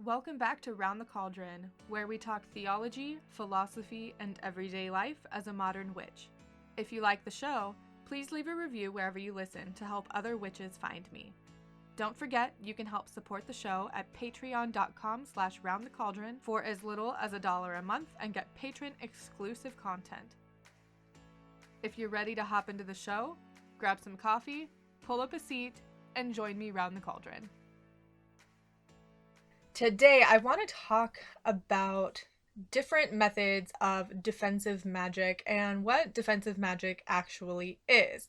Welcome back to Round the Cauldron, where we talk theology, philosophy, and everyday life as a modern witch. If you like the show, please leave a review wherever you listen to help other witches find me. Don't forget, you can help support the show at patreon.com/roundthecauldron for as little as $1 a month and get patron-exclusive content. If you're ready to hop into the show, grab some coffee, pull up a seat, and join me round the cauldron. Today, I want to talk about different methods of defensive magic and what defensive magic actually is.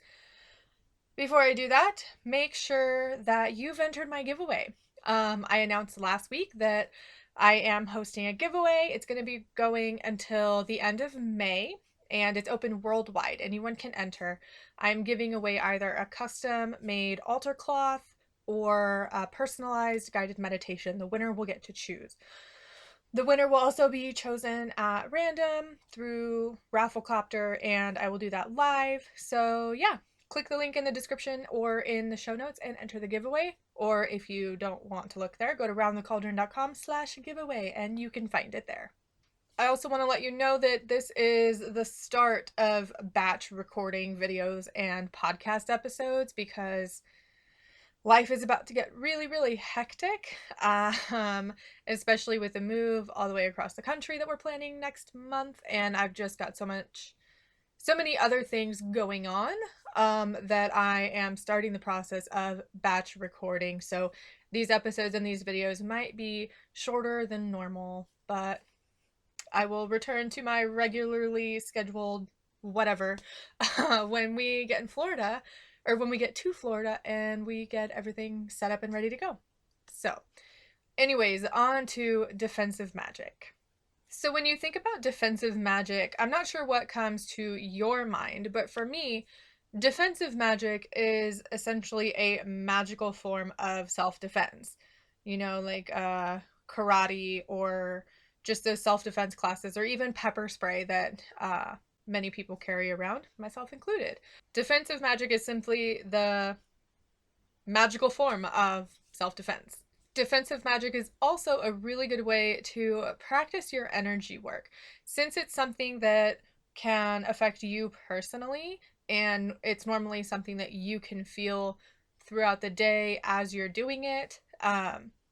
Before I do that, make sure that you've entered my giveaway. I announced last week that I am hosting a giveaway. It's going to be going until the end of May, and it's open worldwide. Anyone can enter. I'm giving away either a custom-made altar cloth or a personalized guided meditation. The winner will get to choose. The winner will also be chosen at random through Rafflecopter, and I will do that live. So yeah, click the link in the description or in the show notes and enter the giveaway. Or if you don't want to look there, go to roundthecauldron.com/giveaway and you can find it there. I also want to let you know that this is the start of batch recording videos and podcast episodes because life is about to get really, really hectic, especially with the move all the way across the country that we're planning next month. And I've just got so many other things going on that I am starting the process of batch recording. So these episodes and these videos might be shorter than normal, but I will return to my regularly scheduled whatever when we get in Florida, or when we get to Florida and we get everything set up and ready to go. So, anyways, on to defensive magic. So when you think about defensive magic, I'm not sure what comes to your mind, but for me, defensive magic is essentially a magical form of self-defense. You know, like karate or just those self-defense classes, or even pepper spray that many people carry around, myself included. Defensive magic is simply the magical form of self-defense. Defensive magic is also a really good way to practice your energy work, since it's something that can affect you personally, and it's normally something that you can feel throughout the day as you're doing it.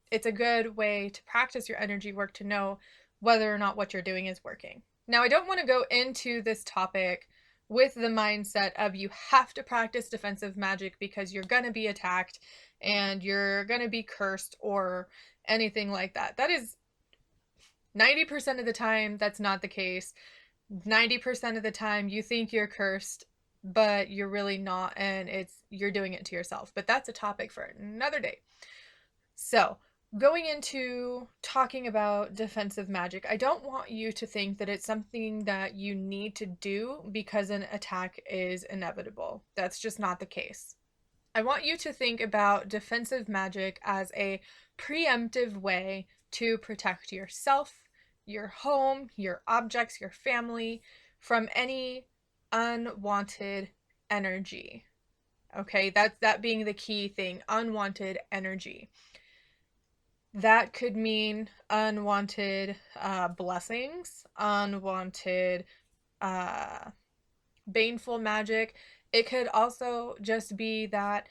It's a good way to practice your energy work to know whether or not what you're doing is working. Now, I don't want to go into this topic with the mindset of you have to practice defensive magic because you're going to be attacked and you're going to be cursed or anything like that. That is 90% of the time, that's not the case. 90% of the time, you think you're cursed, but you're really not, and you're doing it to yourself. But that's a topic for another day. So, going into talking about defensive magic, I don't want you to think that it's something that you need to do because an attack is inevitable. That's just not the case. I want you to think about defensive magic as a preemptive way to protect yourself, your home, your objects, your family from any unwanted energy. Okay, that being the key thing, unwanted energy. That could mean unwanted blessings, unwanted baneful magic. It could also just be that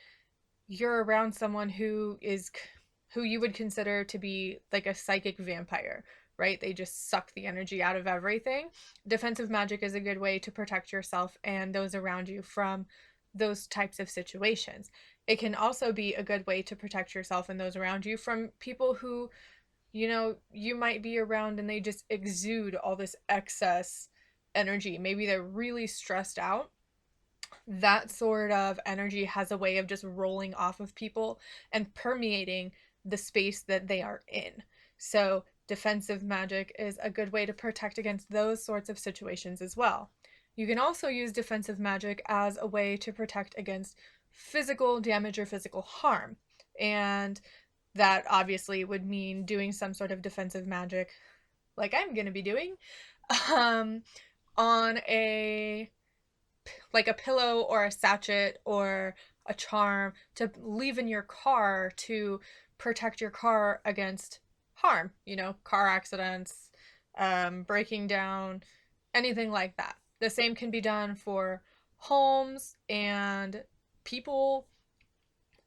you're around someone who you would consider to be like a psychic vampire, right? They just suck the energy out of everything. Defensive magic is a good way to protect yourself and those around you from those types of situations. It can also be a good way to protect yourself and those around you from people who, you might be around and they just exude all this excess energy. Maybe they're really stressed out. That sort of energy has a way of just rolling off of people and permeating the space that they are in. So defensive magic is a good way to protect against those sorts of situations as well. You can also use defensive magic as a way to protect against physical damage or physical harm. And that obviously would mean doing some sort of defensive magic, like I'm going to be doing, on a pillow or a sachet or a charm to leave in your car to protect your car against harm, car accidents, breaking down, anything like that. The same can be done for homes and people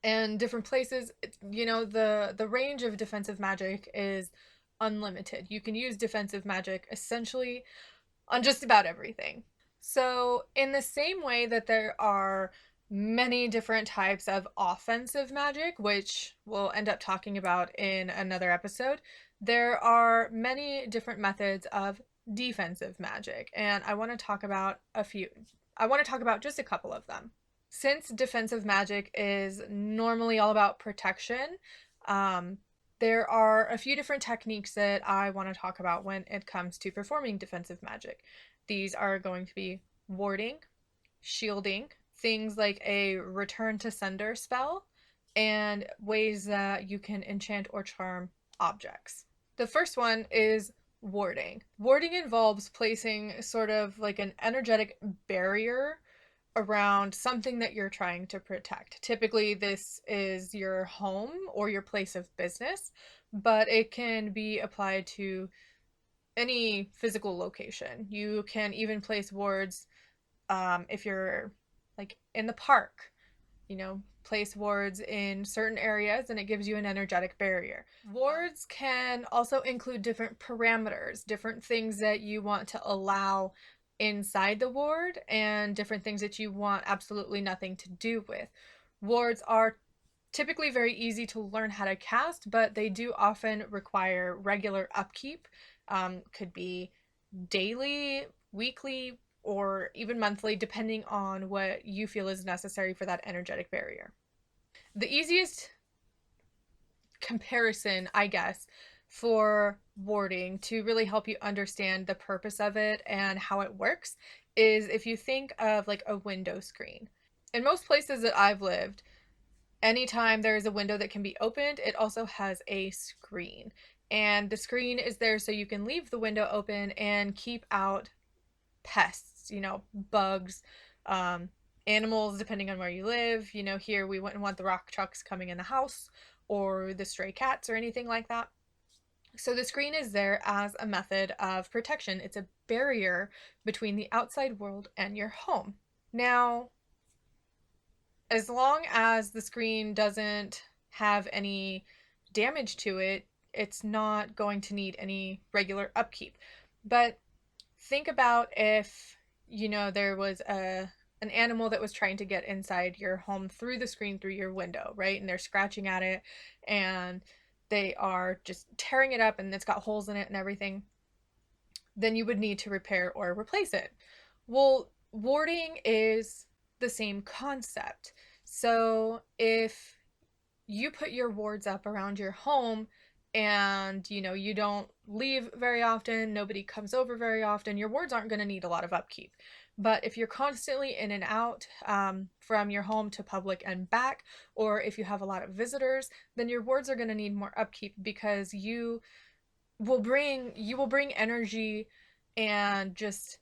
and different places. The range of defensive magic is unlimited. You can use defensive magic essentially on just about everything. So, in the same way that there are many different types of offensive magic, which we'll end up talking about in another episode, there are many different methods of defensive magic, and I want to talk about a few. I want to talk about just a couple of them. Since defensive magic is normally all about protection, um, there are a few different techniques that I want to talk about when it comes to performing defensive magic. These are going to be warding, shielding, things like a return to sender spell, and ways that you can enchant or charm objects. The first one is warding. Warding involves placing sort of like an energetic barrier around something that you're trying to protect. Typically, this is your home or your place of business, but it can be applied to any physical location. You can even place wards if you're like in the park, place wards in certain areas and it gives you an energetic barrier. Wards can also include different parameters, different things that you want to allow inside the ward and different things that you want absolutely nothing to do with. Wards are typically very easy to learn how to cast, but they do often require regular upkeep. Could be daily, weekly, or even monthly, depending on what you feel is necessary for that energetic barrier. The easiest comparison, I guess, for warding to really help you understand the purpose of it and how it works is if you think of like a window screen. In most places that I've lived, anytime there is a window that can be opened, it also has a screen. And the screen is there so you can leave the window open and keep out pests, bugs, animals, depending on where you live. Here we wouldn't want the rock trucks coming in the house or the stray cats or anything like that. So the screen is there as a method of protection. It's a barrier between the outside world and your home. Now, as long as the screen doesn't have any damage to it, it's not going to need any regular upkeep. But think about if, there was an animal that was trying to get inside your home through the screen, through your window, right? And they're scratching at it and they are just tearing it up and it's got holes in it and everything. Then you would need to repair or replace it. Well, warding is the same concept. So if you put your wards up around your home and you don't leave very often, nobody comes over very often, your wards aren't going to need a lot of upkeep. But if you're constantly in and out from your home to public and back, or if you have a lot of visitors, then your wards are going to need more upkeep because you will bring energy and just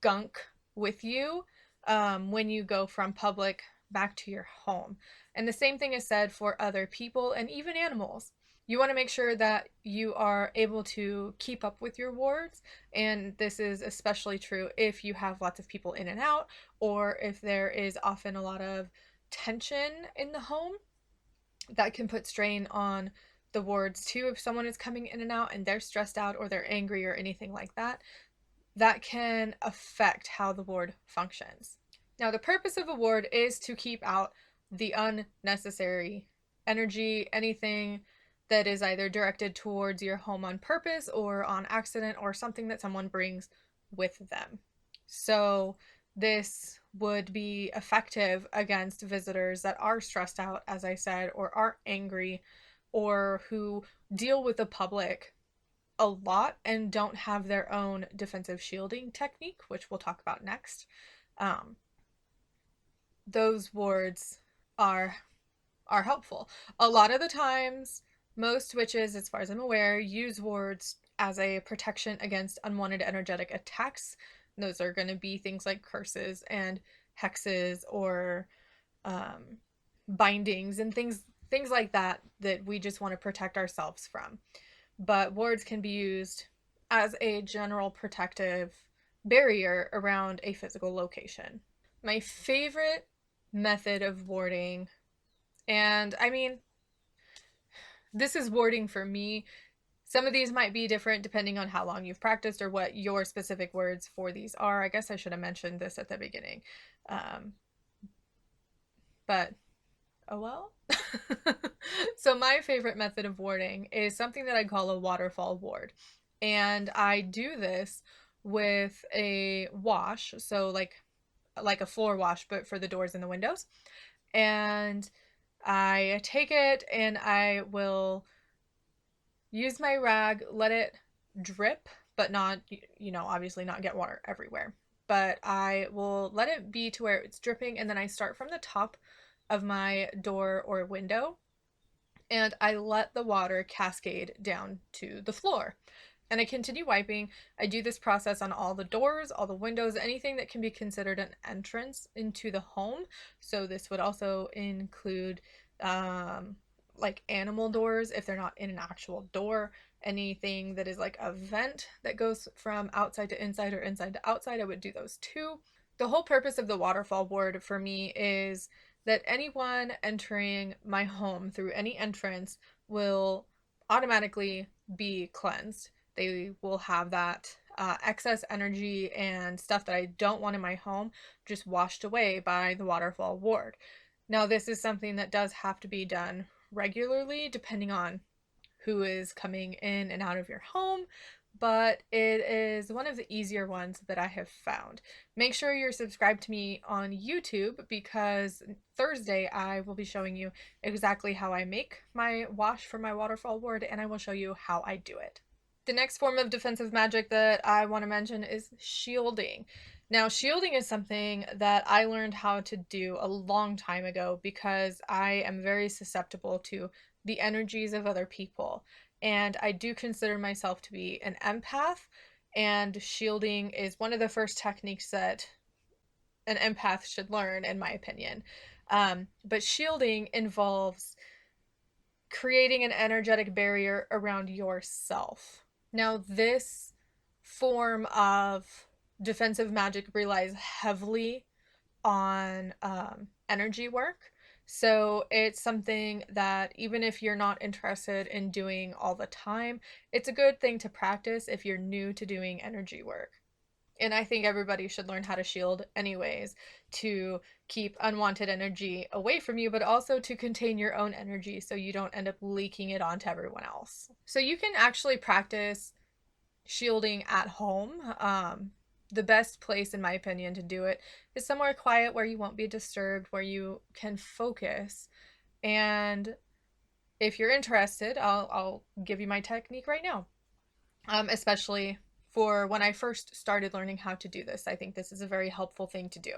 gunk with you when you go from public back to your home. And the same thing is said for other people and even animals. You want to make sure that you are able to keep up with your wards, and this is especially true if you have lots of people in and out, or if there is often a lot of tension in the home that can put strain on the wards too. If someone is coming in and out and they're stressed out or they're angry or anything like that, that can affect how the ward functions. Now, the purpose of a ward is to keep out the unnecessary energy, anything that is either directed towards your home on purpose or on accident or something that someone brings with them. So, this would be effective against visitors that are stressed out, as I said, or are angry, or who deal with the public a lot and don't have their own defensive shielding technique, which we'll talk about next. Um, those wards are helpful. A lot of the times, most witches, as far as I'm aware, use wards as a protection against unwanted energetic attacks. Those are going to be things like curses and hexes or um, bindings and things like that that we just want to protect ourselves from. but wards can be used as a general protective barrier around a physical location. My favorite method of warding, and I mean, this is warding for me. Some of these might be different depending on how long you've practiced or what your specific words for these are. I guess I should have mentioned this at the beginning. Um, but oh well. So my favorite method of warding is something that I call a waterfall ward. And I do this with a wash, so like a floor wash but for the doors and the windows. And I take it and I will use my rag, let it drip, but not, obviously not get water everywhere. But I will let it be to where it's dripping, and then I start from the top of my door or window, and I let the water cascade down to the floor. And I continue wiping. I do this process on all the doors, all the windows, anything that can be considered an entrance into the home. So this would also include like animal doors if they're not in an actual door. Anything that is like a vent that goes from outside to inside or inside to outside, I would do those too. The whole purpose of the waterfall board for me is that anyone entering my home through any entrance will automatically be cleansed. They will have that excess energy and stuff that I don't want in my home just washed away by the waterfall ward. Now, this is something that does have to be done regularly, depending on who is coming in and out of your home, but it is one of the easier ones that I have found. Make sure you're subscribed to me on YouTube, because Thursday I will be showing you exactly how I make my wash for my waterfall ward, and I will show you how I do it. The next form of defensive magic that I want to mention is shielding. Now, shielding is something that I learned how to do a long time ago because I am very susceptible to the energies of other people. And I do consider myself to be an empath, and shielding is one of the first techniques that an empath should learn, in my opinion. But shielding involves creating an energetic barrier around yourself. Now, this form of defensive magic relies heavily on energy work. So it's something that even if you're not interested in doing all the time, it's a good thing to practice if you're new to doing energy work. And I think everybody should learn how to shield anyways, to keep unwanted energy away from you, but also to contain your own energy so you don't end up leaking it onto everyone else. So you can actually practice shielding at home. The best place, in my opinion, to do it is somewhere quiet where you won't be disturbed, where you can focus. And if you're interested, I'll give you my technique right now. Especially for when I first started learning how to do this, I think this is a very helpful thing to do.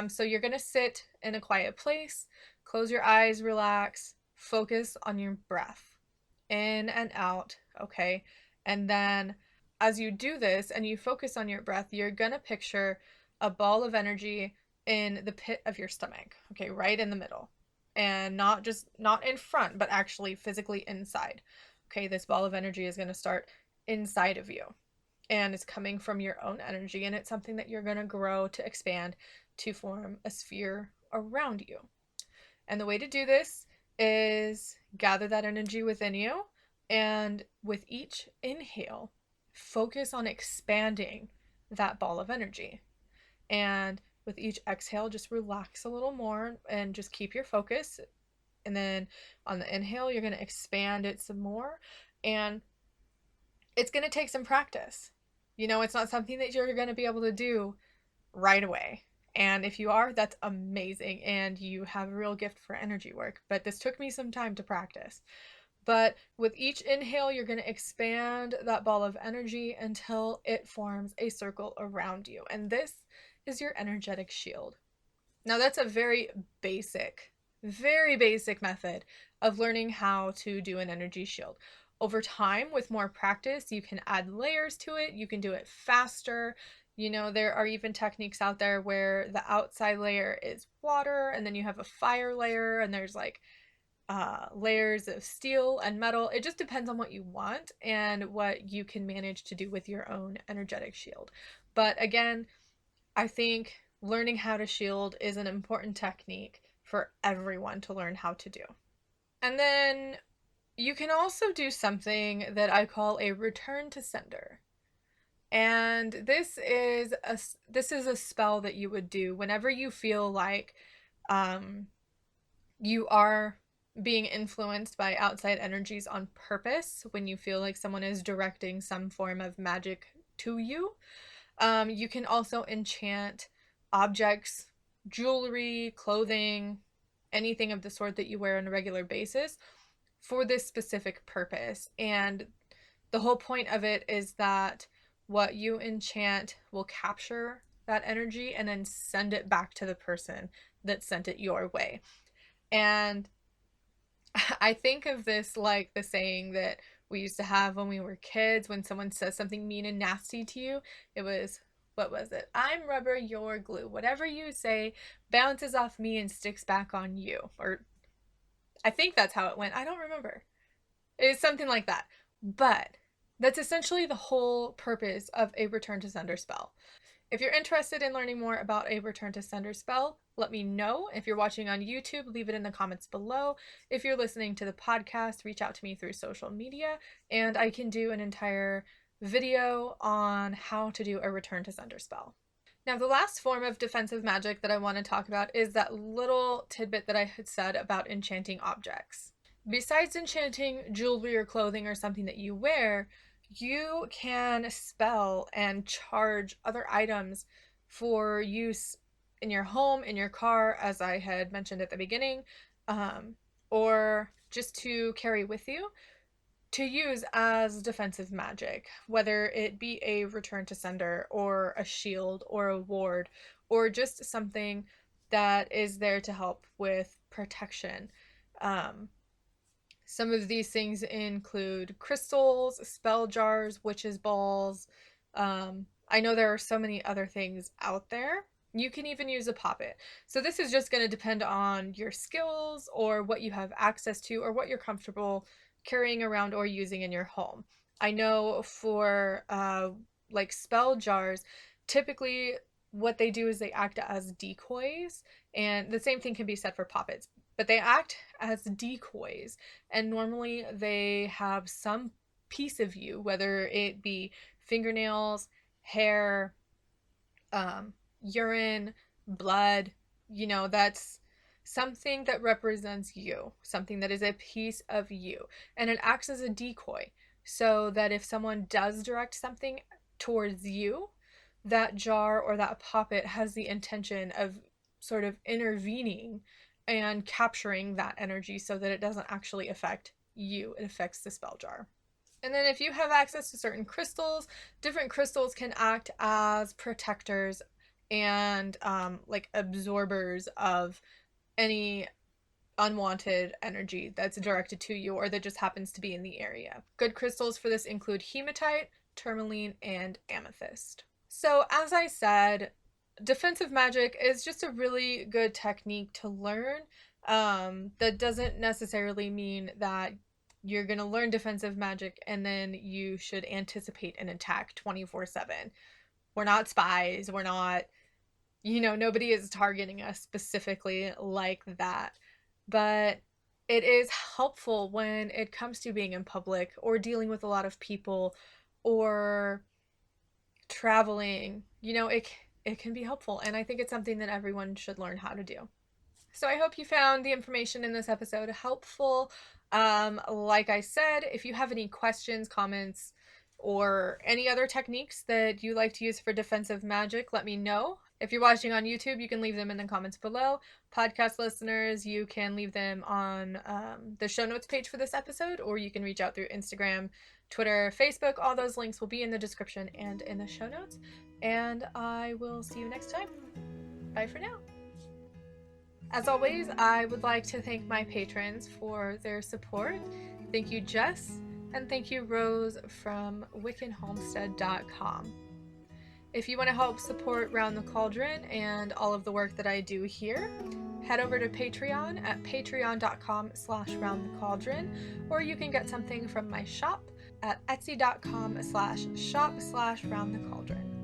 So you're going to sit in a quiet place, close your eyes, relax, focus on your breath in and out, okay? And then as you do this and you focus on your breath, you're going to picture a ball of energy in the pit of your stomach, okay, right in the middle. And not in front, but actually physically inside. Okay, this ball of energy is going to start inside of you, and it's coming from your own energy, and it's something that you're going to grow to expand to form a sphere around you. And the way to do this is gather that energy within you, and with each inhale, focus on expanding that ball of energy. And with each exhale, just relax a little more and just keep your focus. And then on the inhale, you're going to expand it some more. And it's going to take some practice. It's not something that you're going to be able to do right away. And if you are, that's amazing. And you have a real gift for energy work. But this took me some time to practice. But with each inhale, you're going to expand that ball of energy until it forms a circle around you. And this is your energetic shield. Now, that's a very basic method of learning how to do an energy shield. Over time, with more practice, you can add layers to it. You can do it faster. There are even techniques out there where the outside layer is water, and then you have a fire layer, and there's like layers of steel and metal. It just depends on what you want and what you can manage to do with your own energetic shield. But again, I think learning how to shield is an important technique for everyone to learn how to do. And then you can also do something that I call a return to sender. And this is a spell that you would do whenever you feel like um, you are being influenced by outside energies on purpose, when you feel like someone is directing some form of magic to you. You can also enchant objects, jewelry, clothing, anything of the sort that you wear on a regular basis for this specific purpose. And the whole point of it is that what you enchant will capture that energy and then send it back to the person that sent it your way. And I think of this like the saying that we used to have when we were kids when someone says something mean and nasty to you. It was, what was it? I'm rubber, you're glue. Whatever you say bounces off me and sticks back on you. Or I think that's how it went. I don't remember. It's something like that. But that's essentially the whole purpose of a return to sender spell. If you're interested in learning more about a return to sender spell, let me know. If you're watching on YouTube, leave it in the comments below. If you're listening to the podcast, reach out to me through social media, and I can do an entire video on how to do a return to sender spell. Now, the last form of defensive magic that I want to talk about is that little tidbit that I had said about enchanting objects. Besides enchanting jewelry or clothing or something that you wear, you can spell and charge other items for use in your home, in your car, as I had mentioned at the beginning, or just to carry with you to use as defensive magic, whether it be a return to sender or a shield or a ward or just something that is there to help with protection. Some of these things include crystals, spell jars, witches' balls. I know there are so many other things out there. You can even use a poppet. So this is just going to depend on your skills or what you have access to or what you're comfortable carrying around or using in your home. I know for like spell jars, typically what they do is they act as decoys, and the same thing can be said for poppets, but they act as decoys, and normally they have some piece of you, whether it be fingernails, hair, urine, blood, that's something that represents you, something that is a piece of you, and it acts as a decoy so that if someone does direct something towards you, that jar or that poppet has the intention of sort of intervening and capturing that energy so that it doesn't actually affect you, it affects the spell jar. And then if you have access to certain crystals, different crystals can act as protectors and like absorbers of any unwanted energy that's directed to you or that just happens to be in the area. Good crystals for this include hematite, tourmaline, and amethyst. So as I said, defensive magic is just a really good technique to learn. That doesn't necessarily mean that you're going to learn defensive magic and then you should anticipate an attack 24/7. We're not spies. We're not, nobody is targeting us specifically like that. But it is helpful when it comes to being in public or dealing with a lot of people or traveling. It can be helpful, and I think it's something that everyone should learn how to do. So I hope you found the information in this episode helpful. Like I said, if you have any questions, comments, or any other techniques that you like to use for defensive magic, let me know. If you're watching on YouTube, you can leave them in the comments below. Podcast listeners, you can leave them on the show notes page for this episode, or you can reach out through Instagram, Twitter, Facebook. All those links will be in the description and in the show notes. And I will see you next time. Bye for now. As always, I would like to thank my patrons for their support. Thank you, Jess, and thank you, Rose from wiccanhomestead.com. If you want to help support Round the Cauldron and all of the work that I do here, head over to Patreon at patreon.com/roundthecauldron, or you can get something from my shop at etsy.com/shop/roundthecauldron.